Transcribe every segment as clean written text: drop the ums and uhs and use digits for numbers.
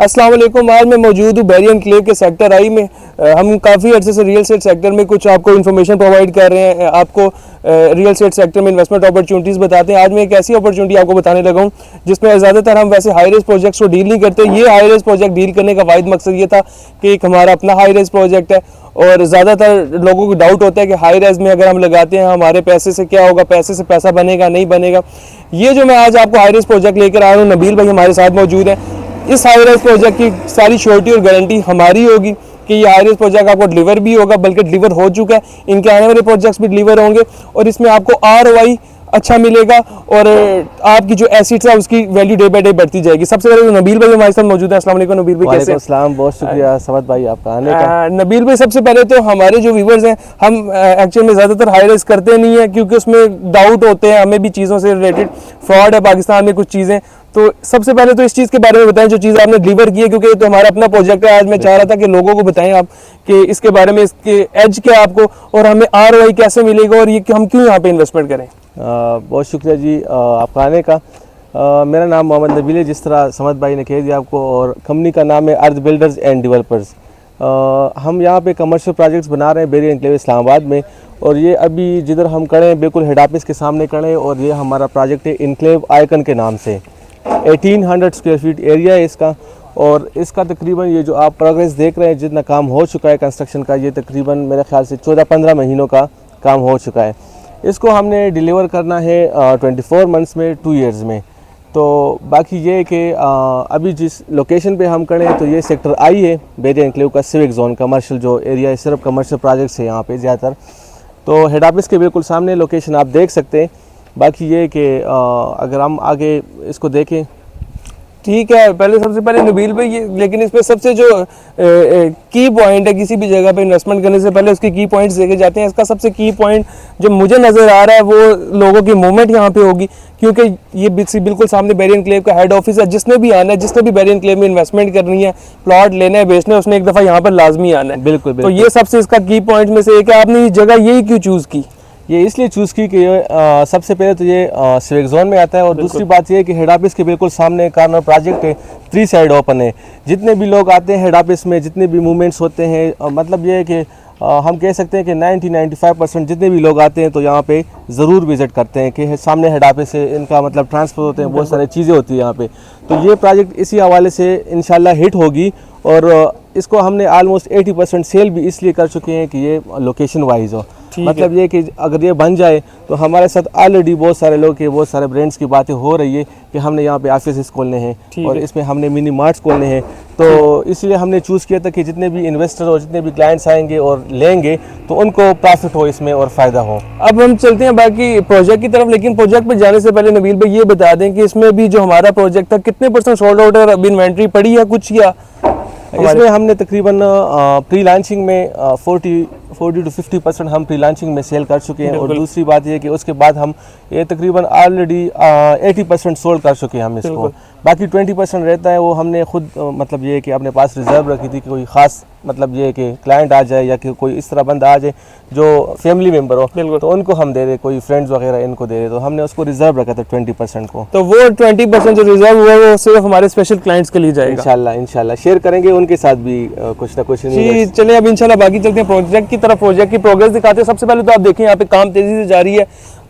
अस्सलाम वालेकुम। आज मैं मौजूद हूँ बैरियन क्लेव के सेक्टर आई में। हम काफ़ी अर्से से रियल एस्टेट सेक्टर में कुछ आपको इन्फॉर्मेशन प्रोवाइड कर रहे हैं, आपको रियल एस्टेट सेक्टर में इन्वेस्टमेंट अपॉर्चुनिटीज़ बताते हैं। आज मैं एक ऐसी अपॉर्चुनिटी आपको बताने लगा हूँ जिसमें ज़्यादातर हम वैसे हाई रेज प्रोजेक्ट्स को डील नहीं करते। ये हाई रेज प्रोजेक्ट डील करने का वाहिद मकसद ये था कि एक हमारा अपना हाई रेज प्रोजेक्ट है और ज़्यादातर लोगों को डाउट होता है कि हाई रेज में अगर हम लगाते हैं हमारे पैसे से क्या होगा, पैसे से पैसा बनेगा नहीं बनेगा। ये जो मैं आज आपको हाई रेज प्रोजेक्ट लेकर आया हूँ, नबील भाई हमारे साथ मौजूद है। इस हाई राइज प्रोजेक्ट की सारी श्योरिटी और गारंटी हमारी होगी कि ये हाई राइज प्रोजेक्ट आपको डिलीवर भी होगा, बल्कि डिलीवर हो चुका है। इनके आने वाले प्रोजेक्ट्स भी डिलीवर होंगे और इसमें आपको ROI अच्छा मिलेगा और आपकी जो एसेट्स है उसकी वैल्यू डे बाय डे बढ़ती जाएगी। सबसे पहले तो नबील भाई हमारे साथ मौजूद है। अस्सलाम वालेकुम नबील भाई, कैसे हैं? अस्सलाम, बहुत शुक्रिया समद भाई आपका आने का। नबील भाई, सबसे पहले तो हमारे जो व्यूवर्स हैं, हम एक्चुअल में ज़्यादातर हाई राइज करते नहीं है क्योंकि उसमें डाउट होते हैं, हमें भी चीज़ों से रिलेटेड फ्रॉड है पाकिस्तान में कुछ चीज़ें। तो सबसे पहले तो इस चीज़ के बारे में बताएं जो चीज़ आपने डिलीवर की है, क्योंकि ये तो हमारा अपना प्रोजेक्ट है। आज मैं चाह रहा था कि लोगों को बताएं आप कि इसके बारे में, इसके एज क्या आपको और हमें ROI कैसे मिलेगा और ये कि हम क्यों यहाँ पे इन्वेस्टमेंट करें। बहुत शुक्रिया जी आपका आने का। मेरा नाम मोहम्मद नबील है, जिस तरह समद भाई ने कह दिया आपको, और कंपनी का नाम है अर्थ बिल्डर्स एंड डेवलपर्स। हम यहाँ पे कमर्शियल प्रोजेक्ट्स बना रहे हैं बैरियन क्लेव इस्लामाबाद में, और ये अभी जिधर हम खड़े हैं बिल्कुल हेड ऑफिस के सामने खड़े हैं। और ये हमारा प्रोजेक्ट है इनक्लेव आइकन के नाम से। 1800 स्क्वायर फीट एरिया है इसका, और इसका तकरीबन ये जो आप प्रोग्रेस देख रहे हैं, जितना काम हो चुका है कंस्ट्रक्शन का, ये तकरीबन मेरे ख्याल से 14-15 महीनों का काम हो चुका है। इसको हमने डिलीवर करना है 24 मंथ्स में, 2 ईयर्स में। तो बाकी ये है कि अभी जिस लोकेशन पे हम खड़े हैं तो ये सेक्टर आई है बैरियन क्लेव का सिविक जोन, कमर्शियल जो एरिया है, सिर्फ कमर्शियल प्रोजेक्ट्स है यहाँ पे ज़्यादातर। तो हेड ऑफिस के बिल्कुल सामने लोकेशन आप देख सकते हैं। बाकी ये कि अगर हम आगे इसको देखें, ठीक है। पहले सबसे पहले नबील भाई, लेकिन इसमें सबसे जो की पॉइंट है, किसी भी जगह पे इन्वेस्टमेंट करने से पहले उसके की पॉइंट्स देखे जाते हैं। इसका सबसे की पॉइंट जो मुझे नज़र आ रहा है वो लोगों की मूवमेंट यहाँ पे होगी, क्योंकि ये बिल्कुल सामने बैरियन क्लेव का हेड ऑफिस है। जिसने भी आना है, जिसने भी बैरियन क्लेव में इन्वेस्टमेंट करनी है, प्लॉट लेना है, बेचना है, उसने एक दफ़ा यहाँ पर लाजमी आना है। बिल्कुल। तो ये सबसे इसका की पॉइंट में से एक है। आपने ये जगह यही क्यों चूज़ की? ये इसलिए चूज़ की कि सबसे पहले तो ये सिविक जोन में आता है, और दूसरी बात ये है कि हेड ऑफिस के बिल्कुल सामने कार्नर प्रोजेक्ट है, 3 साइड ओपन है। जितने भी लोग आते हैं हेड ऑफिस में, जितने भी मूवमेंट्स होते हैं, मतलब ये है कि हम कह सकते हैं कि 90-95% जितने भी लोग आते हैं तो यहाँ पे ज़रूर विज़िट करते हैं कि सामने हेड ऑफिस से इनका मतलब ट्रांसफ़र होते हैं, बहुत सारी चीज़ें होती है यहाँ पे। तो ये प्रोजेक्ट इसी हवाले से इंशाल्लाह हिट होगी, और इसको हमने आलमोस्ट 80% सेल भी इसलिए कर चुके हैं कि ये लोकेशन वाइज हो। मतलब ये कि अगर ये बन जाए तो हमारे साथ ऑलरेडी बहुत सारे लोग के, बहुत सारे ब्रांड्स की बातें हो रही है कि हमने यहाँ पे ऑफिस खोलने हैं और इसमें हमने मिनी मार्ट्स खोलने हैं। तो इसलिए हमने चूज़ किया था कि जितने भी इन्वेस्टर और जितने भी क्लाइंट्स आएंगे और लेंगे तो उनको प्रॉफिट हो इसमें और फ़ायदा हो। अब हम चलते हैं बाकी प्रोजेक्ट की तरफ, लेकिन प्रोजेक्ट पर जाने से पहले नबील भाई ये बता दें कि इसमें भी जो हमारा प्रोजेक्ट था कितने % सोल्ड आउट है, अभी इन्वेंट्री पड़ी है कुछ, या इसमें हमने तकरीबन प्री लॉन्चिंग में 40 to 50% हम प्री लॉन्चिंग में सेल कर चुके हैं। और दूसरी बात ये कि उसके बाद हम ये तकरीबन ऑलरेडी 80% सोल्ड कर चुके हैं हम इसको। बाकी 20% रहता है, वो हमने खुद मतलब ये कि अपने पास रिजर्व रखी थी कि कोई ख़ास मतलब ये कि क्लाइंट आ जाए या कि कोई इस तरह बंदा आ जाए जो फैमिली मेम्बर हो, तो उनको हम दे रहे, कोई फ्रेंड्स वगैरह इनको दे रहे, तो हमने उसको रिजर्व रखा था 20% को। तो वो 20% जो रिजर्व हुआ वो सिर्फ हमारे स्पेशल क्लाइंट्स के लिए जाएगा। इंशाल्लाह शेयर करेंगे उनके साथ भी कुछ ना कुछ। जी चलिए, अब इंशाल्लाह बाकी चलते हैं प्रोजेक्ट की तरफ, प्रोजेक्ट की प्रोग्रेस दिखाते हैं। सबसे पहले तो आप देखें यहाँ पे काम तेज़ी से जारी है,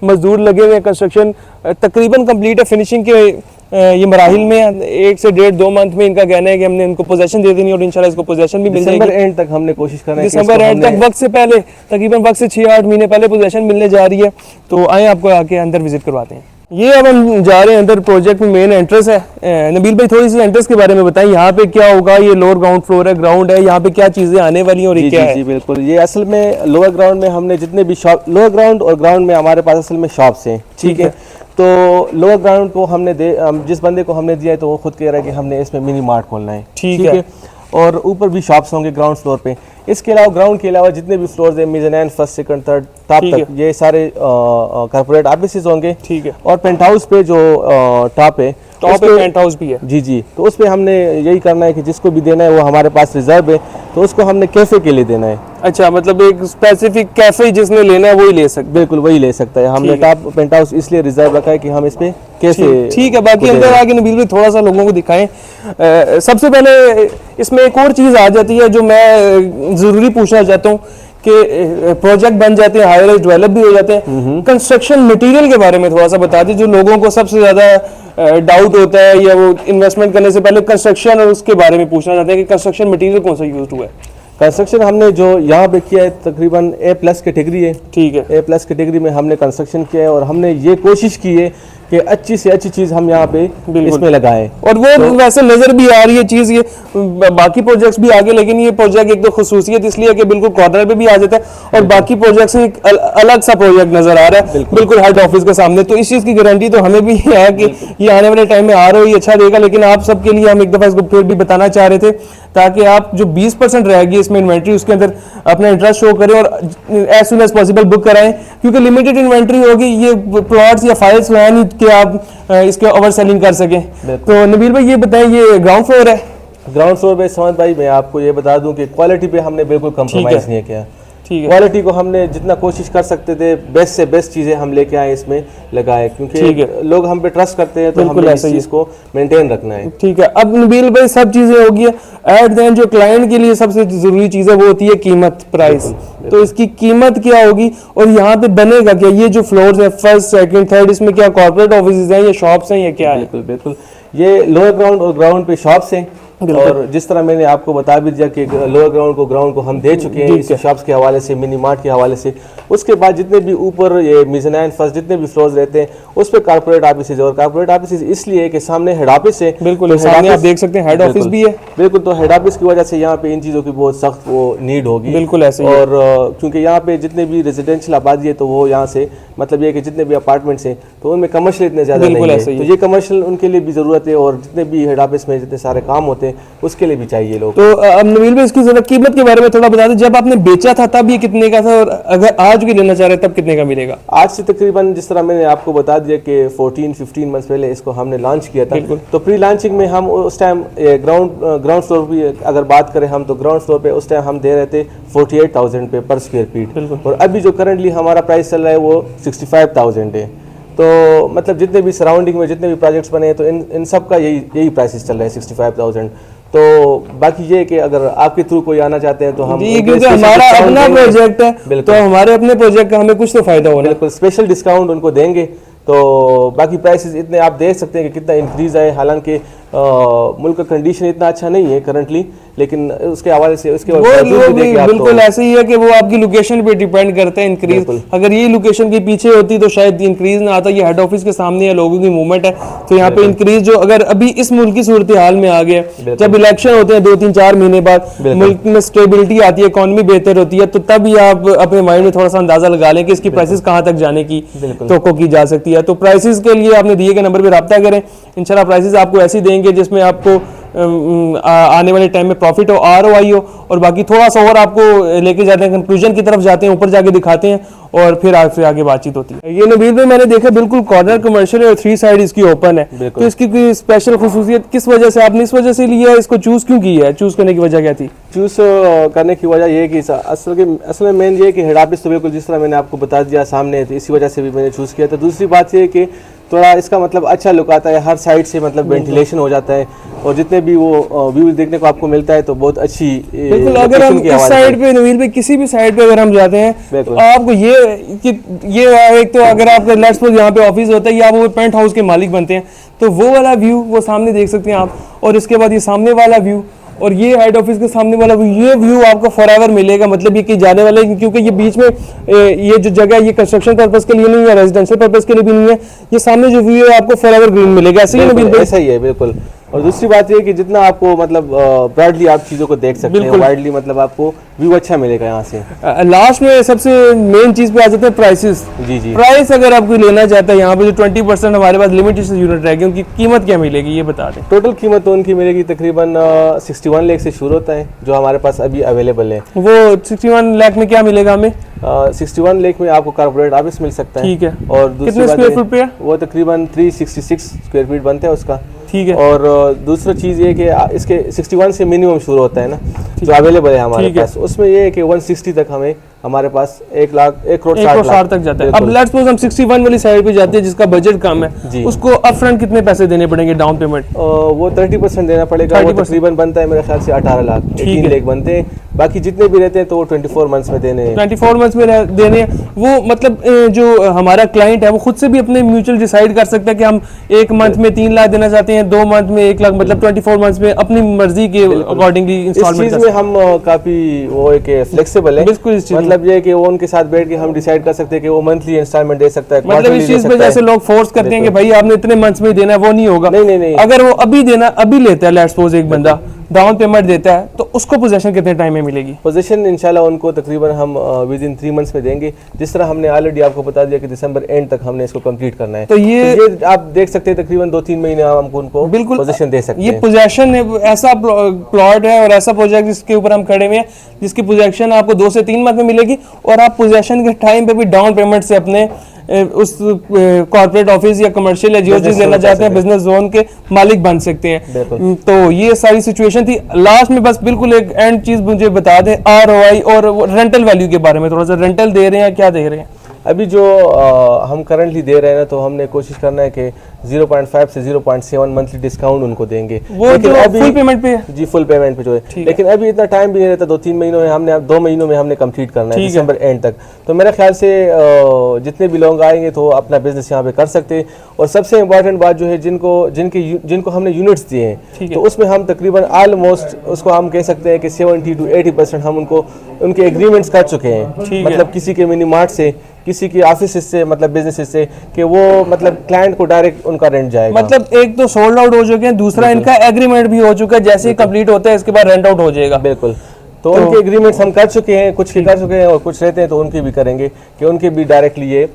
मजदूर लगे हुए हैं, कंस्ट्रक्शन तकरीबन कंप्लीट है, फिनिशिंग के ये मराहिल में 1 से 1.5-2 मंथ में इनका कहना है कि हमने इनको पोजेशन दे देनी और इंशाल्लाह इसको पोजेशन भी मिल जाएगी। दिसंबर एंड तक हमने कोशिश करना है, दिसंबर एंड तक, वक्त से पहले, तकरीबन वक्त से 6-8 महीने पहले पोजेशन मिलने जा रही है। तो आए आपको आके अंदर विजिट करवाते हैं। ये अब हम जा रहे हैं अंदर, प्रोजेक्ट में मेन एंट्रेंस है। नबील भाई थोड़ी सी एंट्रेंस के बारे में बताएं, यहाँ पे क्या होगा? ये लोअर ग्राउंड फ्लोर है, ग्राउंड है, यहाँ पे क्या चीज़ें आने वाली हैं और ये क्या है? जी बिल्कुल, ये असल में लोअर ग्राउंड में हमने जितने भी शॉप, लोअर ग्राउंड और ग्राउंड में हमारे पास असल में शॉप्स हैं, ठीक है। तो लोअर ग्राउंड को हमने जिस बंदे को हमने दिया है तो वो खुद कह रहा है कि हमने इसमें मिनी मार्ट खोलना है, ठीक है। और ऊपर भी शॉप्स होंगे ग्राउंड फ्लोर पे। इसके अलावा ग्राउंड के अलावा जितने भी फ्लोर्स हैं, mezzanine, first, second, third, top तक, ये सारे कॉर्पोरेट ऑफिसेज होंगे, ठीक है। और पेंट हाउस पे जो टॉप है टॉप उस पे- पेंट हाउस भी है। जी जी, तो उस पे हमने यही करना है कि जिसको भी देना है वो हमारे पास रिजर्व है, तो उसको हमने कैफे के लिए देना है। अच्छा, मतलब एक स्पेसिफिक कैफे जिसने लेना है वही ले सकते बिल्कुल वही ले सकता है। हमने ठीक है। टॉप पेंट हाउस इसलिए रिजर्व रखा है कि हम इस पे कैफे हैं। ठीक है, बाकी को दे अंदर रहे हैं। आके नबील भाई थोड़ा सा लोगों को दिखाएं। सबसे पहले इसमें एक और चीज़ आ जाती है जो मैं ज़रूरी पूछना चाहता हूँ कि प्रोजेक्ट बन जाते हैं, हायर डेवलप भी हो जाते हैं, कंस्ट्रक्शन मटेरियल के बारे में थोड़ा सा बता दीजिए, जो लोगों को सबसे ज़्यादा डाउट होता है या वो इन्वेस्टमेंट करने से पहले कंस्ट्रक्शन और उसके बारे में पूछना चाहते हैं कि कंस्ट्रक्शन मटेरियल कौन सा यूज हुआ है। कंस्ट्रक्शन हमने जो यहाँ पे किया है तकरीबन A+ कैटेगरी है। ठीक है, A+ कैटेगरी में हमने कंस्ट्रक्शन किया है और हमने ये कोशिश की है कि अच्छी से अच्छी चीज़ हम यहाँ पे इसमें लगाएं। और वो वैसे नजर भी आ रही है चीज, ये बाकी प्रोजेक्ट्स भी आगे, लेकिन ये प्रोजेक्ट एक तो खुसूसियत इसलिए है कि बिल्कुल कॉर्नर पे भी आ जाता है और बाकी प्रोजेक्ट से एक अलग सा प्रोजेक्ट नजर आ रहा है बिल्कुल हेड ऑफिस के सामने। तो इस चीज की गारंटी तो हमें भी है कि ये आने वाले टाइम में ROI अच्छा देगा, लेकिन आप सबके लिए हम एक दफा इसको फिर भी बताना चाह रहे थे ताकि आप जो 20% रहेगी इसमें इन्वेंट्री, उसके अंदर अपना इंटरेस्ट शो करें और as soon as possible book कराएं, क्योंकि लिमिटेड इन्वेंट्री होगी, ये प्लॉट्स या फाइल्स है नहीं कि आप इसके ओवर सेलिंग कर सकें। तो नबील भाई ये बताएं, ये ग्राउंड फ्लोर है? ग्राउंड फ्लोर पे समझ भाई मैं आपको ये बता दूं कि क्वालिटी पे हमने बिल्कुल कंप्रोमाइज़ नहीं किया। ठीक है, क्वालिटी को हमने जितना कोशिश कर सकते थे बेस्ट से बेस्ट चीज़ें हम लेके आए इसमें लगाए, ठीक क्योंकि है। लोग हम पे ट्रस्ट करते हैं तो बिल्कुल हमें इस ऐसा ही चीज़ को मेंटेन रखना है। ठीक है। अब नबील भाई सब चीजें होगी, एट देन जो क्लाइंट के लिए सबसे जरूरी चीज है वो होती है कीमत, प्राइस। तो इसकी कीमत क्या होगी और यहाँ पे बनेगा क्या? ये जो फ्लोर्स है फर्स्ट सेकंड थर्ड, इसमें क्या कॉर्पोरेट ऑफिस हैं या शॉप्स हैं या क्या है? बिल्कुल बिल्कुल, ये लोअर ग्राउंड और ग्राउंड पे शॉप्स हैं और जिस तरह मैंने आपको बता भी दिया कि लोअर ग्राउंड को हम दे चुके हैं इस शॉप्स के हवाले से, मिनी मार्ट के हवाले से। उसके बाद जितने भी ऊपर ये मिज़नाइन फर्स्ट जितने भी फ्लोर्स रहते हैं उस पे कॉर्पोरेट ऑफिस, और कॉर्पोरेट ऑफिस इसलिए कि सामने हेड ऑफिस है। बिल्कुल, तो सामने head आप office- देख सकते हैं हेड ऑफिस बिल्कुल, भी है। बिल्कुल, तो हेड ऑफिस की वजह से यहाँ पे इन चीज़ों की बहुत सख्त वो नीड होगी। बिल्कुल ऐसे ही है। और क्योंकि यहाँ पे जितने भी रेजिडेंशियल आबादी है तो वो यहाँ से मतलब ये कि जितने भी अपार्टमेंट्स हैं तो उनमें कमर्शियल इतने ज़्यादा बिल्कुल नहीं ऐसे है, ही तो ये कमर्शियल उनके लिए भी ज़रूरत है और जितने भी हेड ऑफिस में जितने सारे काम होते हैं उसके लिए भी चाहिए लोग। तो अब नबील भाई इसकी जरा कीमत के बारे में थोड़ा बता दें, जब आपने बेचा था तब ये कितने का था और अगर आज भी लेना चाह रहे हैं तब कितने का मिलेगा? आज से तकरीबन जिस तरह मैंने आपको बता दिया कि 14-15 मंथ्स पहले इसको हमने लॉन्च किया था, तो प्री लॉन्चिंग में हम उस टाइम ग्राउंड फ्लोर भी अगर बात करें हम तो ग्राउंड फ्लोर पे उस टाइम हम दे रहे थे 48,000 पे पर स्क्वायर फीट, और अभी जो करंटली हमारा प्राइस चल रहा है वो 65,000 है। तो मतलब जितने भी सराउंडिंग में जितने भी प्रोजेक्ट्स बने हैं तो इन सब का यही प्राइसेस चल रहा है 65,000। तो बाकी ये कि अगर आपके थ्रू कोई आना चाहते हैं तो हम जी, क्योंकि हमारा अपना प्रोजेक्ट है तो हमारे अपने प्रोजेक्ट का हमें कुछ तो फायदा होना है। बिल्कुल स्पेशल डिस्काउंट उनको देंगे। तो बाकी प्राइसेस इतने आप देख सकते हैं कि कितना इंक्रीज है, हालांकि मुल्क का कंडीशन इतना अच्छा नहीं है करंटली, लेकिन उसके हवाले से उसके बिल्कुल ऐसे ही है कि वो आपकी लोकेशन पे डिपेंड करता है इंक्रीज। अगर ये लोकेशन के पीछे होती तो शायद इंक्रीज ना आता। ये हेड ऑफिस के सामने है, लोगों की मूवमेंट है, तो यहाँ पे इंक्रीज जो अगर अभी इस मुल्क की सूरत हाल में आ गया, जब इलेक्शन होते हैं 2-3-4 महीने बाद मुल्क में स्टेबिलिटी आती है, इकोनॉमी बेहतर होती है, तो तब ही आप अपने माइंड में थोड़ा सा अंदाजा लगा लें कि इसकी प्राइसेस कहाँ तक जाने की तो की जा सकती है। तो प्राइसेस के लिए आपने दिए गए नंबर पे रब्ता करें, इंशाल्लाह प्राइसेस आपको ऐसी देंगे जिसमें आपको आने वाले टाइम में प्रॉफिट हो, ROI हो, और बाकी थोड़ा सा और आपको लेके जाते हैं, कंक्लूजन की तरफ जाते हैं, ऊपर जाके दिखाते हैं और फिर आपसे आगे बातचीत होती है। ये नबील में मैंने देखा बिल्कुल कॉर्नर कमर्शियल है और 3 साइड इसकी ओपन है, तो इसकी कोई स्पेशल खुसूसियत किस वजह से आपने इस वजह से लिया, इसको चूज क्यों किया है? चूज करने की वजह क्या थी? चूज करने की वजह ये है कि असल में मेन ये है कि हेड ऑफिस तो बिल्कुल जिस तरह मैंने आपको बता दिया सामने, तो इसी वजह से भी मैंने चूज़ किया था। दूसरी बात ये है कि थोड़ा इसका मतलब अच्छा लुक आता है, हर साइड से मतलब वेंटिलेशन हो जाता है और जितने भी वो व्यू देखने को आपको मिलता है तो बहुत अच्छी। बिल्कुल, अगर हम इस साइड पे नवील पे किसी भी साइड पे अगर हम जाते हैं तो आपको ये एक तो अगर आपका लेट्स सपोज यहाँ पे ऑफिस होता है या वो पेंट हाउस के मालिक बनते हैं तो वो वाला व्यू वो सामने देख सकते हैं आप, और इसके बाद ये सामने वाला व्यू और ये हेड ऑफिस के सामने वाला व्यू, ये व्यू आपको फॉरएवर मिलेगा। मतलब ये कि जाने वाले, क्योंकि ये बीच में ये जो जगह है ये कंस्ट्रक्शन पर्पस के लिए नहीं है, रेजिडेंशियल पर्पस के लिए भी नहीं है, ये सामने जो व्यू है आपको फॉरएवर ग्रीन मिलेगा। ऐसे ही ऐसा ही है बिल्कुल। और दूसरी बात ये है कि जितना आपको मतलब ब्रॉडली आप चीज़ों को देख सकते हैं, वाइडली मतलब आपको व्यू अच्छा मिलेगा यहाँ से। लास्ट में सबसे मेन चीज़ पे आ जाते हैं प्राइसेस। जी जी। प्राइस अगर आप कोई लेना चाहता है यहाँ पे जो 20% हमारे पास लिमिटेड यूनिट रहेगी, उनकी कीमत क्या मिलेगी ये बता दें। टोटल कीमत तो उनकी मिलेगी तकरीबन 61 लाख से शुरू होता है, जो हमारे पास अभी अवेलेबल है। वो 61 लाख में क्या मिलेगा हमें? 61 लाख में आपको कॉर्पोरेट ऑफिस मिल सकता है। ठीक है। और दूसरी कितने स्क्वायर फुट पे है? वो तकरीबन 366 स्क्वायर फीट बनता है उसका। ठीक है। और दूसरा चीज़ ये कि इसके 61 से मिनिमम शुरू होता है ना, जो अवेलेबल है हमारे पास, उसमें ये है कि 160 तक हमें हमारे पास 1 करोड़ 60 तक जाता है। अब लेट्स सपोज हम 61 वाली साइड पे जाते हैं जिसका बजट कम है, उसको अपफ्रंट कितने पैसे देने पड़ेंगे डाउन पेमेंट? वो 30% देना पड़ेगा। वो तकरीबन बनता है मेरे ख्याल से 18 लाख 3 लाख बनते हैं। बाकी जितने भी रहते हैं तो वो 24 मंथ्स में देने हैं। 24 मंथ्स में देने हैं। वो मतलब जो हमारा क्लाइंट है वो खुद से भी अपने म्यूचुअल डिसाइड कर सकता है कि हम 1 मंथ में 3 लाख देना चाहते हैं, 2 मंथ में 1 लाख, मतलब 24 मंथ्स में अपनी मर्जी के अकॉर्डिंगली इंस्टॉलमेंट। इस चीज में हम काफी वो एक फ्लेक्सिबल है। बिल्कुल इस चीज मतलब ये है कि वो उनके साथ बैठ के हम डिसाइड कर सकते हैं कि वो मंथली इंस्टॉलमेंट दे सकता है, मतलब इस चीज पे जैसे लोग फोर्स करते हैं कि भाई आपने इतने मंथ्स में देना है, वो नहीं होगा। नहीं। अगर वो अभी लेता है, लेट्स सपोज एक बंदा डाउन पेमेंट देता है, तो उसको पोजीशन कितने टाइम में मिलेगी? पोजीशन इंशाल्लाह उनको तकरीबन हम विद इन 3 मंथ्स में देंगे। जिस तरह हमने ऑलरेडी आपको बता दिया कि दिसंबर एंड तक हमने इसको कंप्लीट करना है। तो ये आप देख सकते हैं तकरीबन 2-3 महीने हम उनको बिल्कुल पोजीशन दे सकते हैं। ये पोजीशन ऐसा प्लॉट है और ऐसा प्रोजेक्ट जिसके ऊपर हम खड़े हुए हैं, जिसकी पोजीशन आपको 2 से 3 मंथ में मिलेगी, और आप पोजीशन के टाइम पे भी डाउन पेमेंट से अपने उस कॉर्पोरेट ऑफिस या कमर्शियल या जो चीज लेना चाहते हैं बिजनेस जोन के मालिक बन सकते हैं। तो ये सारी सिचुएशन थी। लास्ट में बस बिल्कुल एक एंड चीज मुझे बता दें, ROI और रेंटल वैल्यू के बारे में थोड़ा सा। रेंटल दे रहे हैं, क्या दे रहे हैं अभी जो हम करंटली दे रहे हैं ना, तो हमने कोशिश करना है कि 0.5 से 0.7 मंथली डिस्काउंट उनको देंगे। वो जो फुल पेमेंट पे है? जी फुल पेमेंट पे जो है, लेकिन अभी इतना टाइम भी नहीं रहता। 2-3 महीनों में हमने 2 महीनों में हमने कंप्लीट करना है दिसंबर एंड तक। तो मेरे ख्याल से जितने भी लोग आएंगे तो अपना बिजनेस यहाँ पे कर सकते हैं। और सबसे इम्पोर्टेंट बात जो है, जिनको हमने यूनिट्स दिए हैं, तो उसमें हम तकरीबन ऑलमोस्ट उसको हम कह सकते हैं कि 70 to 80% हम उनके एग्रीमेंट्स कर चुके हैं। मतलब किसी के मिनी मार्ट से, किसी की ऑफिस से, मतलब बिजनेस से, कि वो मतलब क्लाइंट को डायरेक्ट उनका रेंट जाएगा। मतलब एक तो सोल्ड आउट हो चुके हैं, दूसरा इनका एग्रीमेंट भी हो चुका है, जैसे ही कंप्लीट होता है इसके बाद रेंट आउट हो जाएगा। बिल्कुल। तो उनके एग्रीमेंट्स हम कर चुके हैं, कुछ के कर चुके हैं और कुछ रहते हैं तो उनके भी करेंगे कि उनके भी डायरेक्टली ये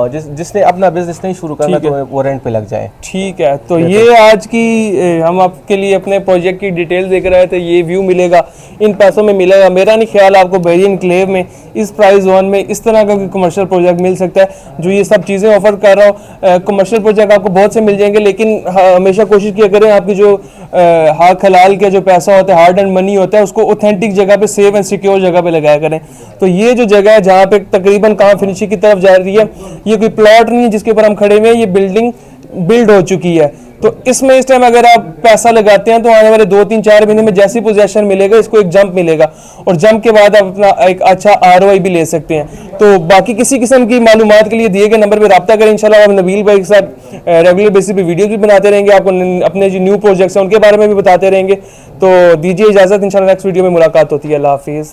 जिसने अपना बिजनेस नहीं शुरू करना तो वो रेंट पे लग जाए। ठीक है। तो ये आज की हम आपके लिए अपने प्रोजेक्ट की डिटेल देख रहे थे। ये व्यू मिलेगा, इन पैसों में मिलेगा। मेरा नहीं ख्याल आपको बेरियन एन्क्लेव में इस प्राइस जोन में इस तरह का कमर्शियल प्रोजेक्ट मिल सकता है जो ये सब चीज़ें ऑफर कर रहा हूँ। कमर्शियल प्रोजेक्ट आपको बहुत से मिल जाएंगे, लेकिन हमेशा कोशिश किया करें आपकी जो हाथ हलाल का जो पैसा होता है, हार्ड एंड मनी होता है, उसको ऑथेंटिक जगह पे, सेफ एंड सिक्योर जगह पे लगाया करें। तो ये जो जगह है जहाँ पे तकरीबन काम फिनिशिंग की तरफ जा रही है, ये कोई प्लॉट नहीं है जिसके ऊपर हम खड़े हुए हैं, ये बिल्डिंग बिल्ड हो चुकी है। तो इसमें इस टाइम अगर आप पैसा लगाते हैं तो आने वाले 2-3-4 महीने में जैसी पोजीशन मिलेगा, इसको एक जंप मिलेगा, और जंप के बाद आप अपना एक अच्छा ROI भी ले सकते हैं। तो बाकी किसी किस्म की मालूमात के लिए दिए गए नंबर पर रब्ता करें। इंशाल्लाह हम नबील भाई के साथ रेगुलर बेसिस पे वीडियो भी बनाते रहेंगे, आपको अपने जो न्यू प्रोजेक्ट्स हैं उनके बारे में भी बताते रहेंगे। तो दीजिए इजाज़त, इंशाल्लाह नेक्स्ट वीडियो में मुलाकात होती है। अल्लाह हाफिज़।